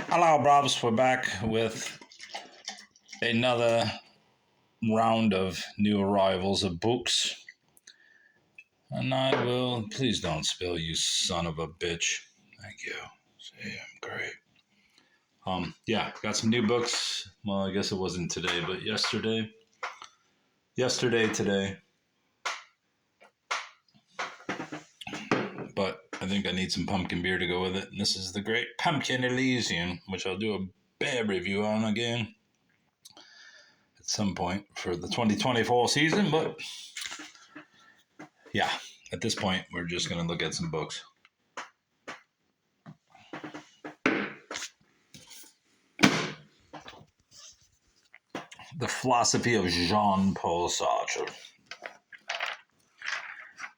Hello, Bobs. We're back with another round of new arrivals of books. And I will. Please don't spill, you son of a bitch. Thank you. See, I'm great. Yeah, got some new books. Well, I guess it wasn't today, but yesterday. Yesterday, today. But I think I need some pumpkin beer to go with it. And this is the Great Pumpkin Elysium, which I'll do a bear review on again at some point for the 2024 season. But yeah, at this point, we're just going to look at some books. The Philosophy of Jean-Paul Sartre.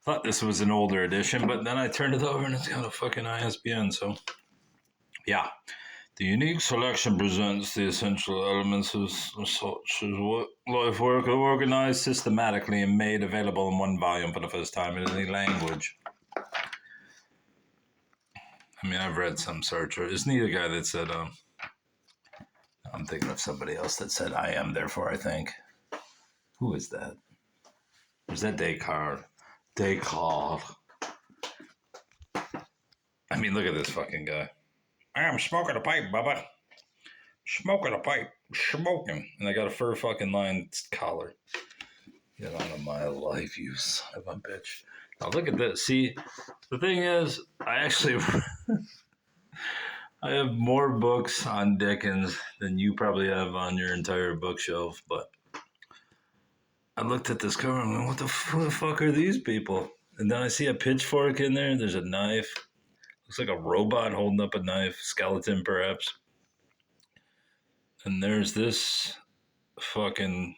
Thought this was an older edition, but then I turned it over and it's got a fucking ISBN, so yeah. The unique selection presents the essential elements of such as life work are organized systematically and made available in one volume for the first time in any language. I mean, I've read some Sartre. Isn't he the guy that said, I'm thinking of somebody else that said, I am, therefore I think. Who is that? Was that Descartes? Descartes. I mean, look at this fucking guy. I'm smoking a pipe, Bubba. Smoking a pipe. Smoking. And I got a fur fucking lined collar. Get out of my life, you son of a bitch. Now look at this. See, the thing is, I actually... I have more books on Dickens than you probably have on your entire bookshelf, but I looked at this cover and went, what the fuck are these people? And then I see a pitchfork in there. There's a knife. Looks like a robot holding up a knife. Skeleton, perhaps. And there's this fucking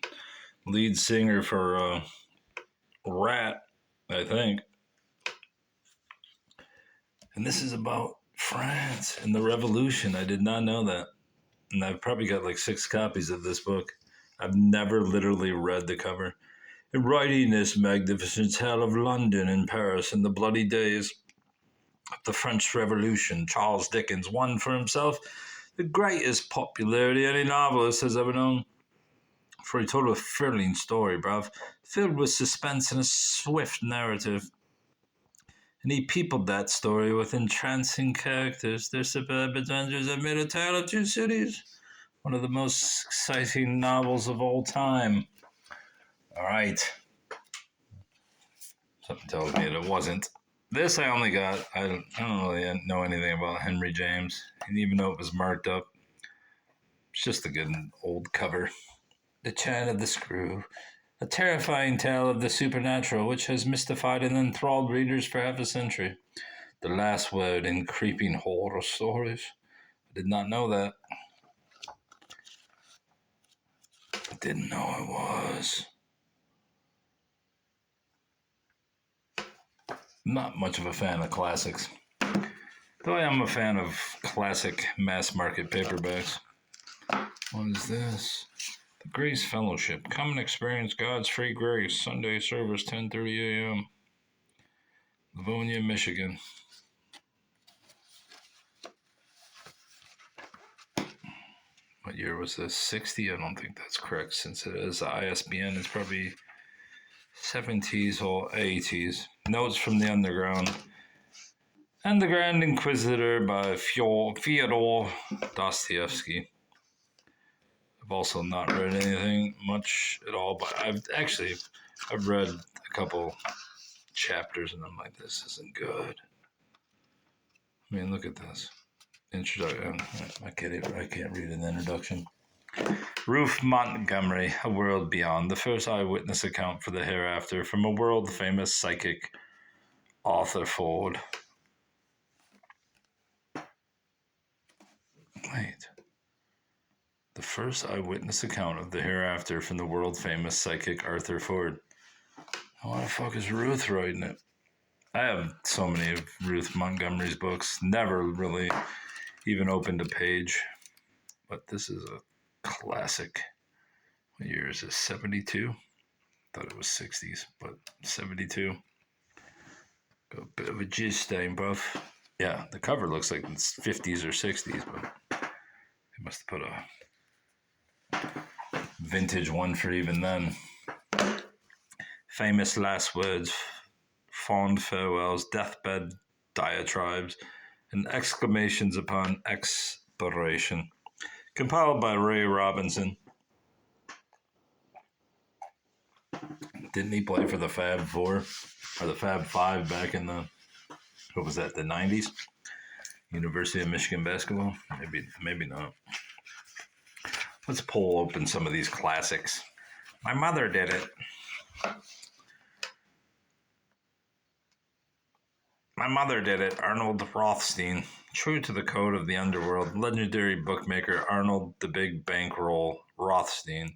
lead singer for Rat, I think. And this is about France and the Revolution. I did not know that. And I've probably got like 6 copies of this book. I've never literally read the cover. In writing this magnificent tale of London and Paris in the bloody days of the French Revolution, Charles Dickens won for himself the greatest popularity any novelist has ever known. For he told a thrilling story, bruv, filled with suspense and a swift narrative. And he peopled that story with entrancing characters. Their superb adventures have made a tale of 2 cities. One of the most exciting novels of all time. All right. Something tells me that it wasn't. This I only got. I don't really know anything about Henry James. And even though it was marked up, it's just a good old cover. The Chant of the Screw. A terrifying tale of the supernatural which has mystified and enthralled readers for half a century. The last word in creeping horror stories. I did not know that. I didn't know it was. Not much of a fan of classics. Though I am a fan of classic mass market paperbacks. What is this? The Grace Fellowship. Come and experience God's free grace. Sunday service, 10:30 a.m. Livonia, Michigan. What year was this? 60? I don't think that's correct. Since it is ISBN, it's probably 70s or 80s. Notes from the Underground. And the Grand Inquisitor by Fyodor Dostoevsky. I've also not read anything much at all, but I've read a couple chapters and I'm like, this isn't good. I mean, look at this. Introduction. I can't read an introduction. Ruth Montgomery, A World Beyond, the first eyewitness account for the hereafter from a world-famous psychic, Arthur Ford. Wait. The first eyewitness account of the hereafter from the world-famous psychic Arthur Ford. Why the fuck is Ruth writing it? I have so many of Ruth Montgomery's books. Never really even opened a page. But this is a classic. What year is this? 72? Thought it was 60s, but 72. Got a bit of a jizz stain, bruv. Yeah, the cover looks like it's 50s or 60s, but Must have put a vintage one for even then. Famous last words, fond farewells, deathbed diatribes, and exclamations upon expiration. Compiled by Ray Robinson. Didn't he play for the Fab Four or the Fab Five back in the, what was that, the 90s? University of Michigan basketball? Maybe not. Let's pull open some of these classics. My mother did it. My mother did it. Arnold Rothstein. True to the code of the underworld, legendary bookmaker Arnold the Big Bankroll Rothstein,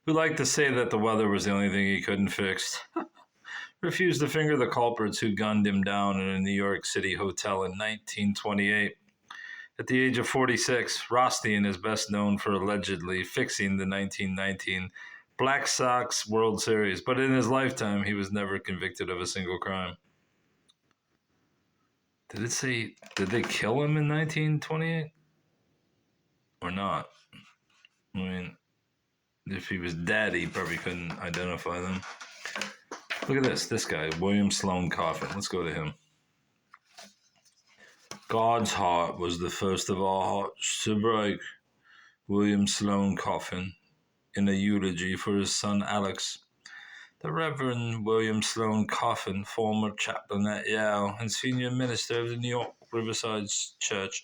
who liked to say that the weather was the only thing he couldn't fix, refused to finger the culprits who gunned him down in a New York City hotel in 1928. At the age of 46, Rothstein is best known for allegedly fixing the 1919 Black Sox World Series, but in his lifetime, he was never convicted of a single crime. Did it say, did they kill him in 1928? Or not? I mean, if he was dead, he probably couldn't identify them. Look at this guy, William Sloane Coffin. Let's go to him. God's heart was the first of our hearts to break. William Sloane Coffin, in a eulogy for his son Alex. The Reverend William Sloane Coffin, former chaplain at Yale and senior minister of the New York Riverside Church,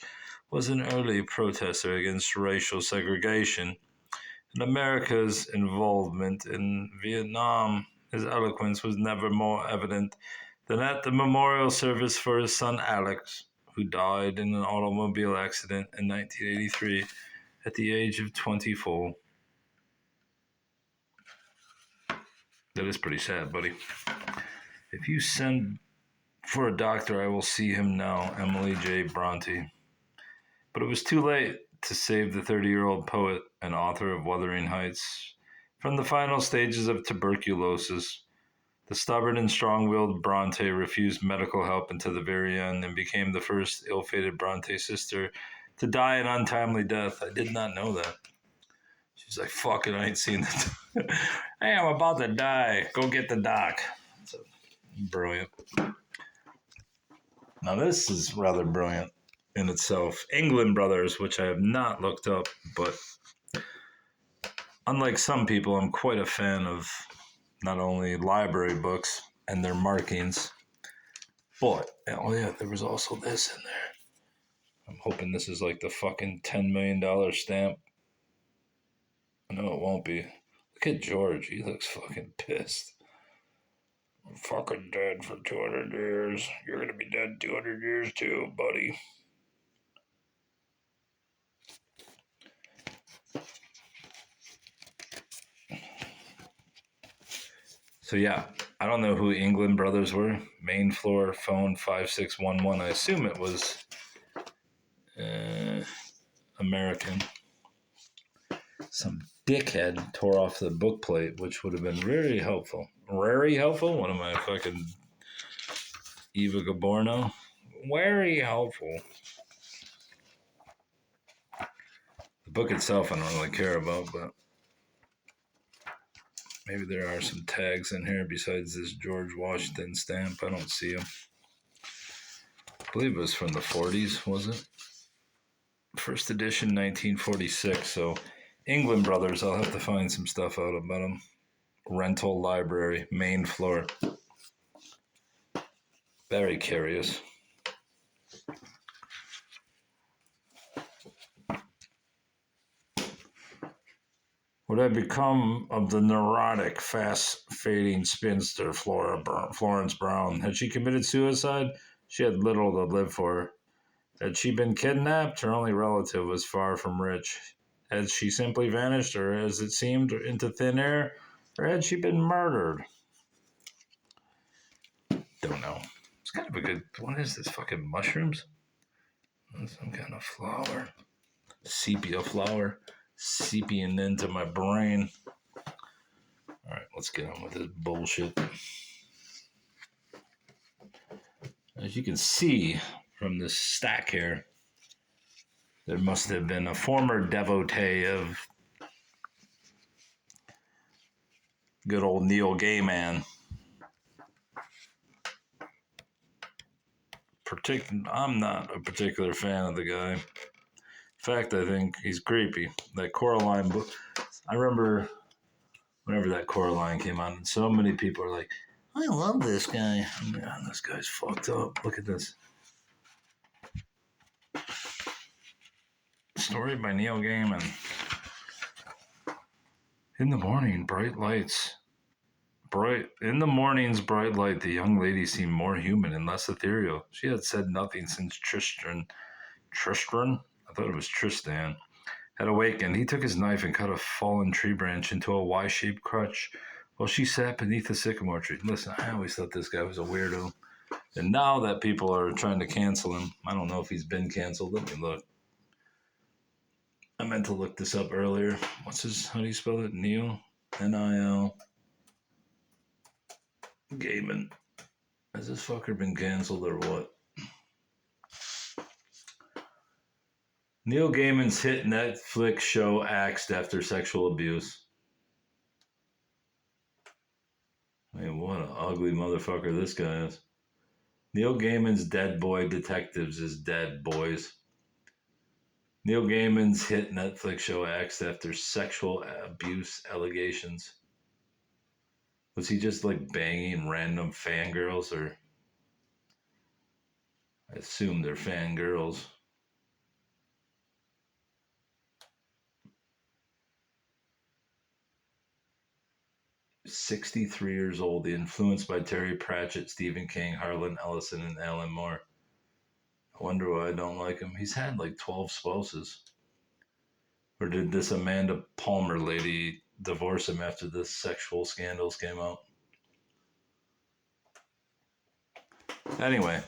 was an early protester against racial segregation and America's involvement in Vietnam. His eloquence was never more evident than at the memorial service for his son Alex, who died in an automobile accident in 1983 at the age of 24. That is pretty sad, buddy. If you send for a doctor, I will see him now, Emily J. Bronte. But it was too late to save the 30-year-old poet and author of Wuthering Heights from the final stages of tuberculosis. The stubborn and strong-willed Bronte refused medical help until the very end and became the first ill-fated Bronte sister to die an untimely death. I did not know that. She's like, fuck it, I ain't seen it. Hey, I'm about to die. Go get the doc. So, brilliant. Now, this is rather brilliant in itself. England Brothers, which I have not looked up, but unlike some people, I'm quite a fan of not only library books and their markings, but, oh yeah, there was also this in there. I'm hoping this is like the fucking $10 million stamp. No, it won't be. Look at George. He looks fucking pissed. I'm fucking dead for 200 years. You're gonna be dead 200 years too, buddy. So yeah, I don't know who England Brothers were. Main floor, phone 5611. I assume it was American. Some dickhead tore off the book plate, which would have been very helpful. Very helpful? What am I, fucking Eva Gaborno? Very helpful. The book itself I don't really care about, but maybe there are some tags in here besides this George Washington stamp. I don't see them. I believe it was from the 40s, was it? First edition, 1946. So England Brothers, I'll have to find some stuff out about them. Rental library, main floor. Very curious. What had become of the neurotic, fast-fading spinster Florence Brown? Had she committed suicide? She had little to live for. Had she been kidnapped? Her only relative was far from rich. Had she simply vanished, or as it seemed, into thin air? Or had she been murdered? Don't know. It's kind of a good... What is this, fucking mushrooms? Some kind of flower. Sepia flower. Seeping into my brain. All right, let's get on with this bullshit. As you can see from this stack here, There must have been a former devotee of good old Neil Gaiman. I'm not a particular fan of the guy. In fact, I think he's creepy. That Coraline book. I remember whenever that Coraline came out, and so many people are like, I love this guy. Man, this guy's fucked up. Look at this. Story by Neil Gaiman. In the morning, bright lights. In the morning's bright light, the young lady seemed more human and less ethereal. She had said nothing since Tristran? I thought it was Tristan. Had awakened. He took his knife and cut a fallen tree branch into a Y-shaped crutch while she sat beneath the sycamore tree. Listen, I always thought this guy was a weirdo. And now that people are trying to cancel him, I don't know if he's been canceled. Let me look. I meant to look this up earlier. How do you spell it? Neil? N-I-L. Gaiman. Has this fucker been canceled or what? Neil Gaiman's hit Netflix show axed after sexual abuse. I mean, what an ugly motherfucker this guy is. Neil Gaiman's Dead Boy Detectives is dead, boys. Neil Gaiman's hit Netflix show axed after sexual abuse allegations. Was he just like banging random fangirls, or I assume they're fangirls. He's 63 years old, influenced by Terry Pratchett, Stephen King, Harlan Ellison, and Alan Moore. I wonder why I don't like him. He's had like 12 spouses. Or did this Amanda Palmer lady divorce him after the sexual scandals came out? Anyway,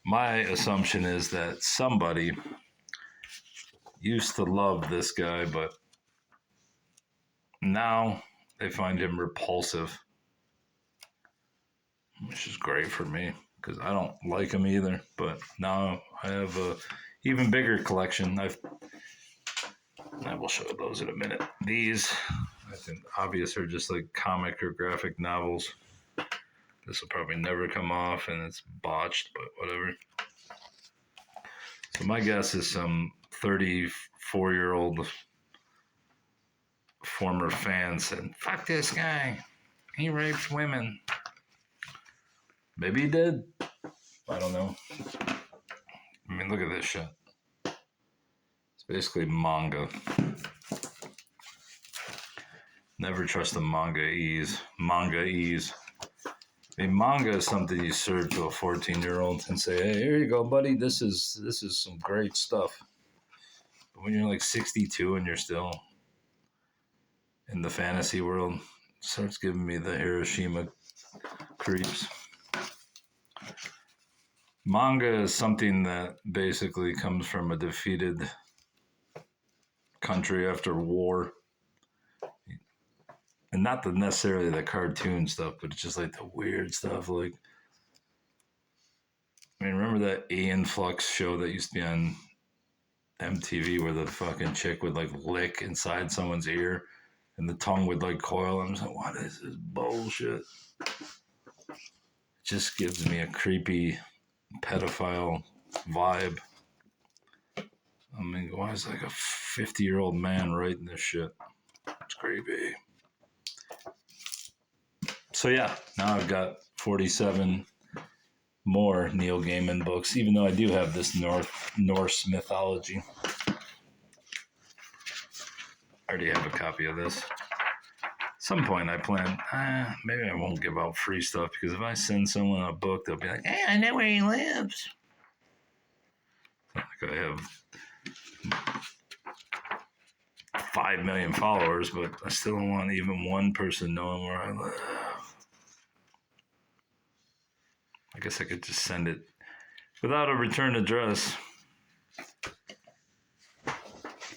my assumption is that somebody used to love this guy, but now they find him repulsive, which is great for me because I don't like him either. But now I have a even bigger collection. I will show those in a minute. These, I think, obvious are just like comic or graphic novels. This will probably never come off, and it's botched, but whatever. So my guess is some 34-year-old former fan said, fuck this guy. He rapes women. Maybe he did. I don't know. I mean, look at this shit. It's basically manga. Never trust the manga-ease. Manga-ease. I mean, manga is something you serve to a 14-year-old and say, hey, here you go, buddy. This is some great stuff. But when you're like 62 and you're still in the fantasy world, it starts giving me the Hiroshima creeps. Manga is something that basically comes from a defeated country after war. And not necessarily the cartoon stuff, but it's just like the weird stuff. Like, I mean, remember that Aeon Flux show that used to be on MTV where the fucking chick would like lick inside someone's ear and the tongue would like coil? I'm just like, what is this bullshit? It just gives me a creepy pedophile vibe. I mean, why is like a 50-year-old man writing this shit? It's creepy. So yeah, now I've got 47 more Neil Gaiman books, even though I do have this Norse mythology. I already have a copy of this. At some point I plan, maybe I won't give out free stuff, because if I send someone a book, they'll be like, hey, I know where he lives. Like I have 5 million followers, but I still don't want even one person knowing where I live. I guess I could just send it without a return address.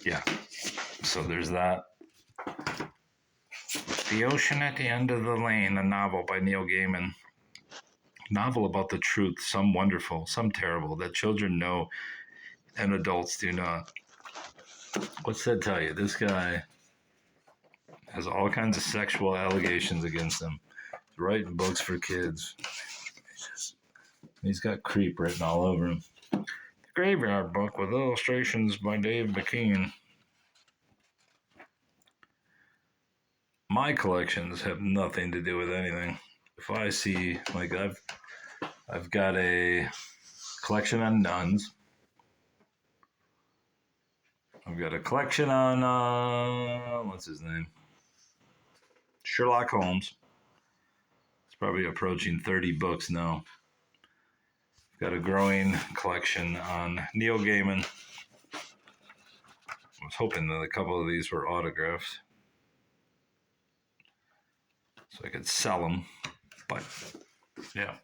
Yeah, so there's that. The Ocean at the End of the Lane, a novel by Neil Gaiman. Novel about the truth, some wonderful, some terrible, that children know and adults do not. What's that tell you? This guy has all kinds of sexual allegations against him. He's writing books for kids. He's got creep written all over him. The Graveyard Book with illustrations by Dave McKean. My collections have nothing to do with anything. If I see, like, I've got a collection on nuns. I've got a collection on what's his name? Sherlock Holmes. It's probably approaching 30 books now. I've got a growing collection on Neil Gaiman. I was hoping that a couple of these were autographs, so I could sell them. But yeah,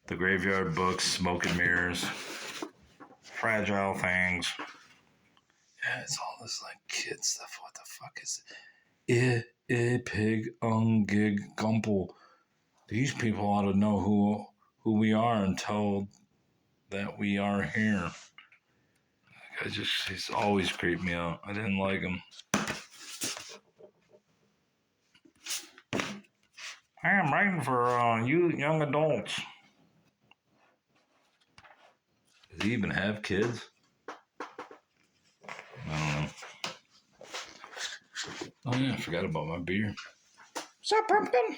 the Graveyard Books, Smoke and Mirrors, Fragile Things. Yeah, it's all this like kid stuff. What the fuck is it? Pig gig gumple. These people ought to know who we are and tell that we are here. He's always creeped me out. I didn't like him. I am writing for you young adults. Does he even have kids? I don't know. Oh yeah, I forgot about my beer. What's up, pumpkin?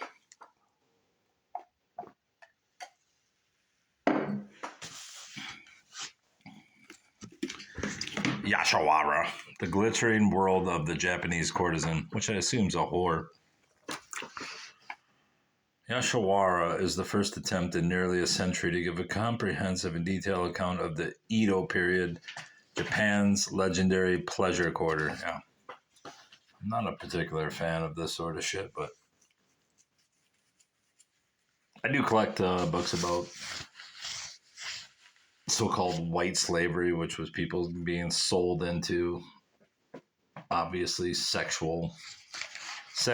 Yashawara, the glittering world of the Japanese courtesan, which I assume is a whore. Yashawara is the first attempt in nearly a century to give a comprehensive and detailed account of the Edo period, Japan's legendary pleasure quarter. Yeah. I'm not a particular fan of this sort of shit, but I do collect books about so-called white slavery, which was people being sold into obviously sex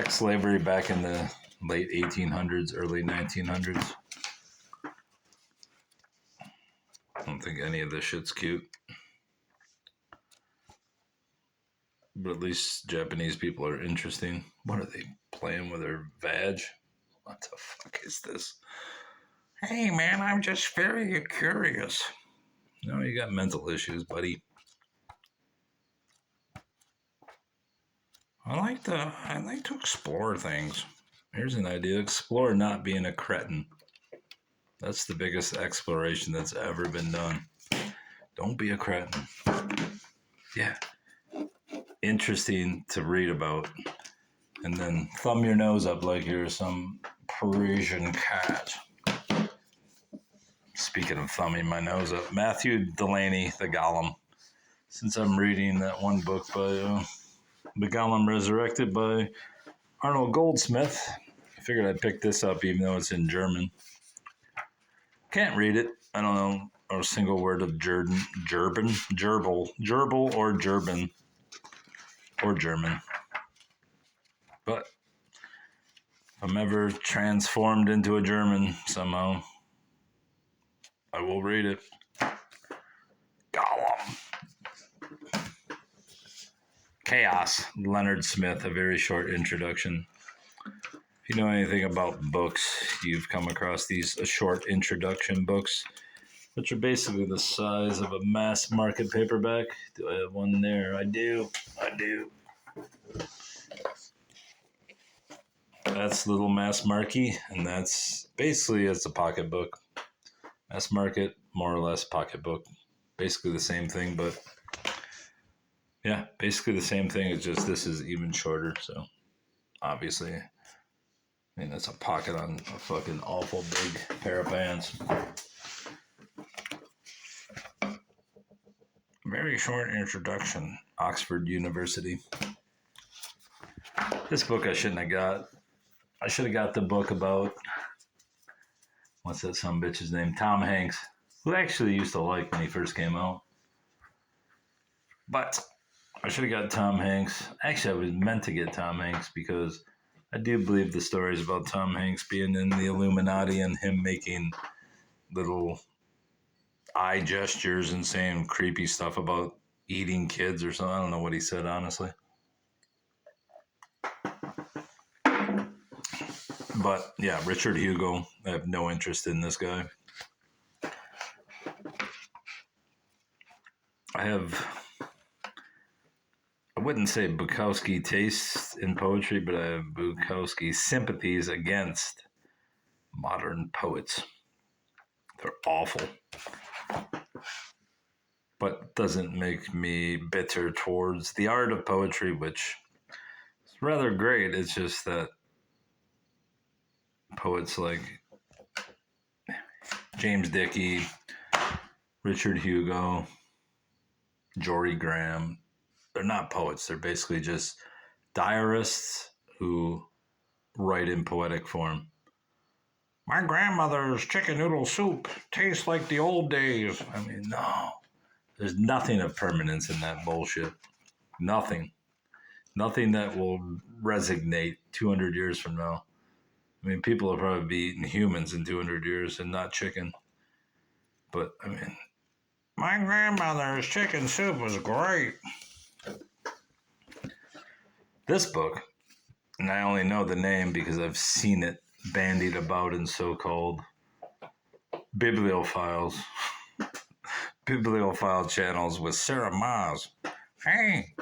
slavery back in the late 1800s, early 1900s. I don't think any of this shit's cute. But at least Japanese people are interesting. What are they playing with their vag? What the fuck is this? Hey man, I'm just very curious. No, you got mental issues, buddy. I like to explore things. Here's an idea. Explore not being a cretin. That's the biggest exploration that's ever been done. Don't be a cretin. Yeah. Interesting to read about. And then thumb your nose up like you're some Parisian cat. Speaking of thumbing my nose up, Matthew Delaney, The Golem. Since I'm reading that one book by The Golem Resurrected by Arnold Goldsmith, I figured I'd pick this up even though it's in German. Can't read it. I don't know a single word of gerbil, or German, or German. But if I'm ever transformed into a German somehow, I will read it. Golem. Chaos, Leonard Smith, a very short introduction. If you know anything about books, you've come across these short introduction books, which are basically the size of a mass market paperback. Do I have one there? I do. That's Little Mass Marquee, and that's basically it's a pocketbook. Mass market, more or less pocketbook. Basically the same thing, but yeah, basically the same thing. It's just this is even shorter, so obviously, I mean, that's a pocket on a fucking awful big pair of pants. Very short introduction, Oxford University. This book I shouldn't have got. I should have got the book about, what's that some bitch's name? Tom Hanks, who I actually used to like when he first came out. But I should have got Tom Hanks. Actually, I was meant to get Tom Hanks because I do believe the stories about Tom Hanks being in the Illuminati and him making little eye gestures and saying creepy stuff about eating kids or something. I don't know what he said, honestly. But yeah, Richard Hugo, I have no interest in this guy. I wouldn't say Bukowski tastes in poetry, but I have Bukowski sympathies against modern poets. They're awful. But doesn't make me bitter towards the art of poetry, which is rather great. It's just that poets like James Dickey, Richard Hugo, Jory Graham, they're not poets. They're basically just diarists who write in poetic form. My grandmother's chicken noodle soup tastes like the old days. I mean, no. There's nothing of permanence in that bullshit. Nothing. Nothing that will resonate 200 years from now. I mean, people will probably be eating humans in 200 years and not chicken. But, I mean, my grandmother's chicken soup was great. This book, and I only know the name because I've seen it bandied about in so-called bibliophiles, bibliophile channels with Sarah Maas. Hey,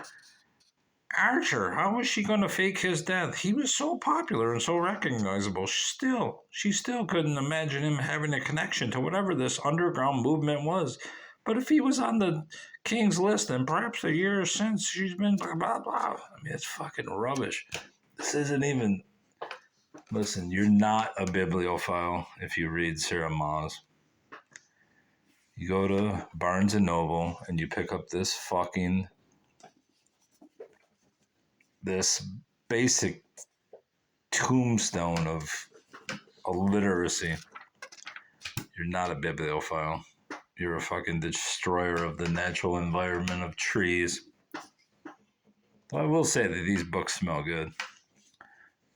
Archer, how was she going to fake his death? He was so popular and so recognizable. She still couldn't imagine him having a connection to whatever this underground movement was. But if he was on the King's list, then perhaps the years since she's been blah, blah, blah. I mean, it's fucking rubbish. This isn't even... Listen, you're not a bibliophile if you read Sarah Maas. You go to Barnes & Noble and you pick up this basic tombstone of illiteracy. You're not a bibliophile. You're a fucking destroyer of the natural environment of trees. Well, I will say that these books smell good.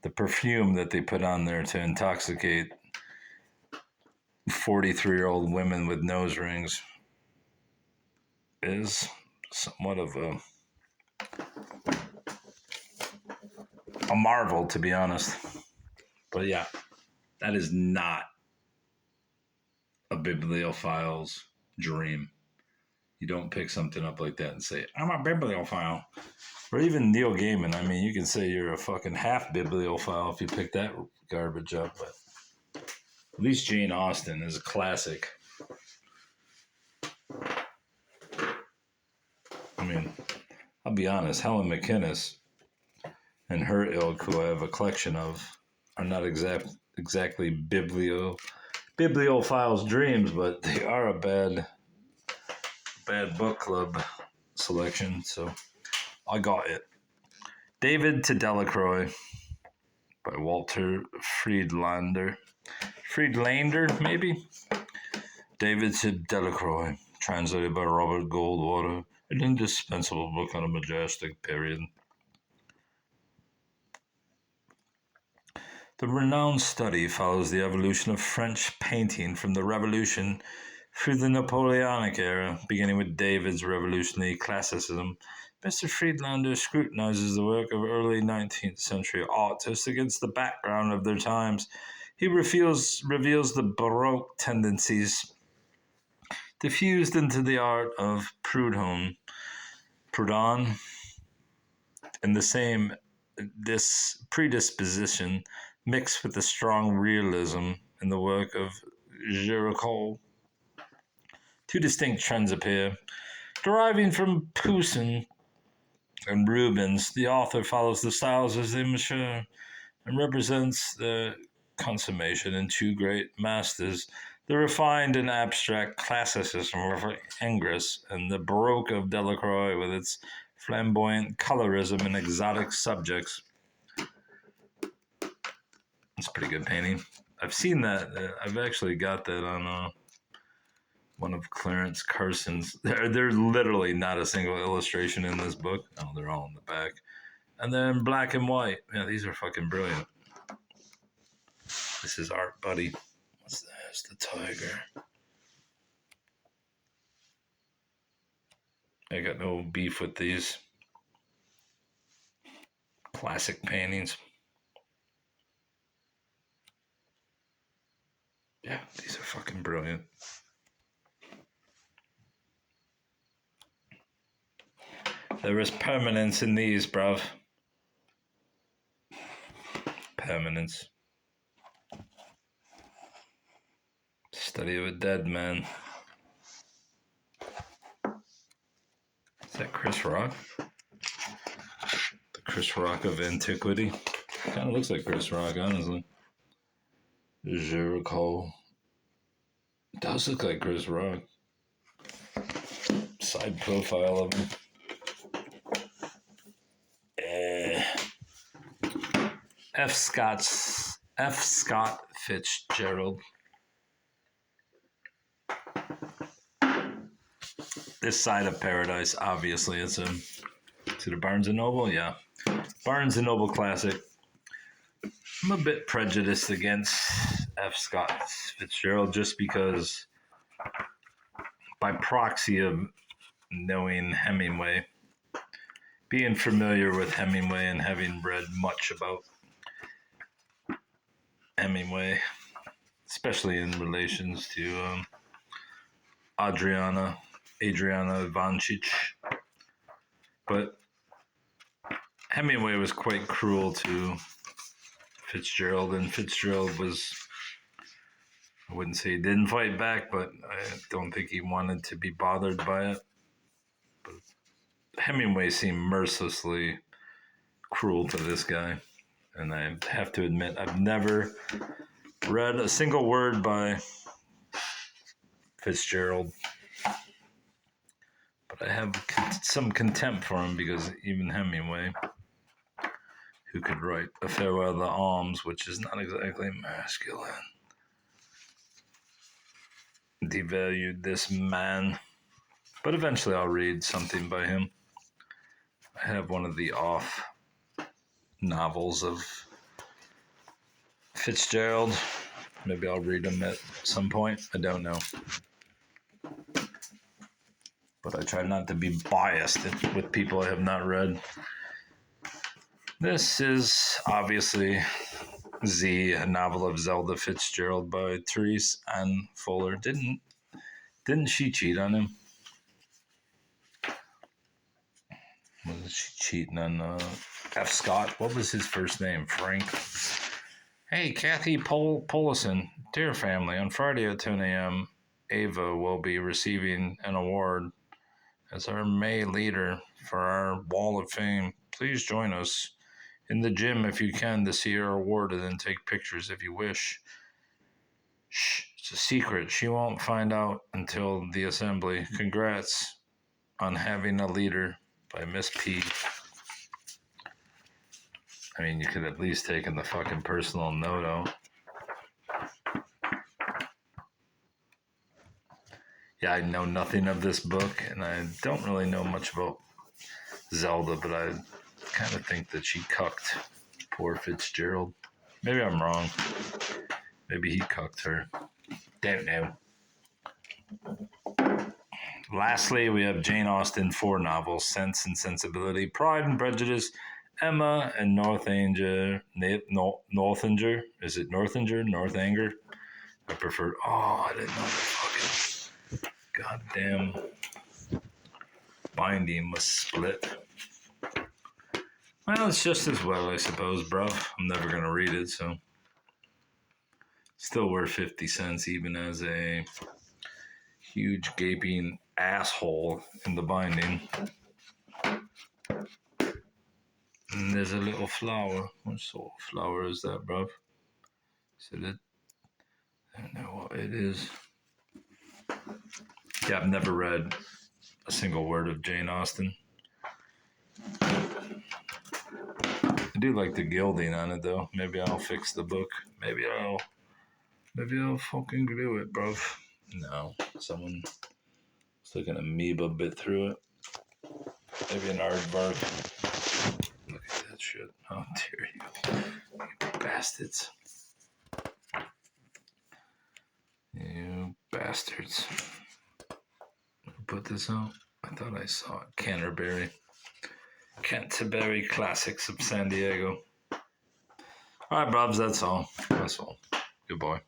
The perfume that they put on there to intoxicate 43-year-old women with nose rings is somewhat of a marvel, to be honest. But yeah, that is not a bibliophile's dream. You don't pick something up like that and say, I'm a bibliophile. Or even Neil Gaiman. I mean, you can say you're a fucking half bibliophile if you pick that garbage up, but at least Jane Austen is a classic. I mean, I'll be honest, Helen McInnes and her ilk, who I have a collection of, are not exactly bibliophiles' dreams, but they are a bad book club selection, so I got it. David to Delacroix by Walter Friedlander. Maybe? David to Delacroix, translated by Robert Goldwater, an indispensable book on a majestic period. The renowned study follows the evolution of French painting from the Revolution through the Napoleonic era, beginning with David's revolutionary classicism. Mr. Friedlander scrutinizes the work of early 19th century artists against the background of their times. He reveals the Baroque tendencies diffused into the art of Proudhon, and this predisposition mixed with the strong realism in the work of Géricault. Two distinct trends appear. Deriving from Poussin and Rubens, the author follows the styles as they mature and represents the consummation in two great masters, the refined and abstract classicism of Ingres and the Baroque of Delacroix with its flamboyant colorism and exotic subjects. It's a pretty good painting. I've seen that. I've actually got that on one of Clarence Carson's. There's literally not a single illustration in this book. Oh, they're all in the back. And then black and white. Yeah, these are fucking brilliant. This is art, buddy. What's that? It's the tiger. I got no beef with these classic paintings. Yeah, these are fucking brilliant. There is permanence in these, bruv. Permanence. Study of a dead man. Is that Chris Rock? The Chris Rock of antiquity? Kind of looks like Chris Rock, honestly. Jericho. Does look like Chris Rock. Side profile of him. F. Scott Fitzgerald. This side of paradise, obviously, it's a Barnes and Noble. Yeah, Barnes and Noble classic. I'm a bit prejudiced against F. Scott Fitzgerald just because, by proxy of knowing Hemingway, being familiar with Hemingway and having read much about Hemingway, especially in relations to Adriana Ivancic. But Hemingway was quite cruel to Fitzgerald, and Fitzgerald was, I wouldn't say he didn't fight back, but I don't think he wanted to be bothered by it. But Hemingway seemed mercilessly cruel to this guy. And I have to admit, I've never read a single word by Fitzgerald. But I have some contempt for him because even Hemingway, who could write A Farewell to Arms, which is not exactly masculine, devalued this man. But eventually I'll read something by him. I have one of the off novels of Fitzgerald. Maybe I'll read them at some point. I don't know. But I try not to be biased with people I have not read. This is obviously Z, a novel of Zelda Fitzgerald by Therese Ann Fuller. Didn't she cheat on him? Was she cheating on F. Scott? What was his first name? Frank? Hey, Kathy Polison, dear family, on Friday at 10 a.m., Ava will be receiving an award as our May leader for our Wall of Fame. Please join us in the gym if you can to see her awarded and take pictures if you wish. Shh, it's a secret. She won't find out until the assembly. Congrats on having a leader by Miss P. I mean, you could at least take in the fucking personal note out. Yeah, I know nothing of this book, and I don't really know much about Zelda, but I kind of think that she cucked poor Fitzgerald. Maybe I'm wrong. Maybe he cucked her. Don't know. Lastly, we have Jane Austen 4 novels, Sense and Sensibility, Pride and Prejudice, Emma and Northanger. Is it Northanger? Northanger? I prefer. Oh, I didn't know the fucking goddamn binding was split. Well, it's just as well, I suppose, bruv. I'm never going to read it, so. Still worth 50 cents, even as a huge gaping asshole in the binding. And there's a little flower. What sort of flower is that, bruv? Is it? I don't know what it is. Yeah, I've never read a single word of Jane Austen. I do like the gilding on it, though. Maybe I'll fix the book. Maybe I'll fucking do it, bruv. No, someone was like an amoeba bit through it. Maybe an aardvark. Look at that shit. Oh, dear you bastards. You bastards. Put this out. I I thought I saw it. Canterbury Classics of San Diego. All right, Bobs, that's all. That's all. Good boy.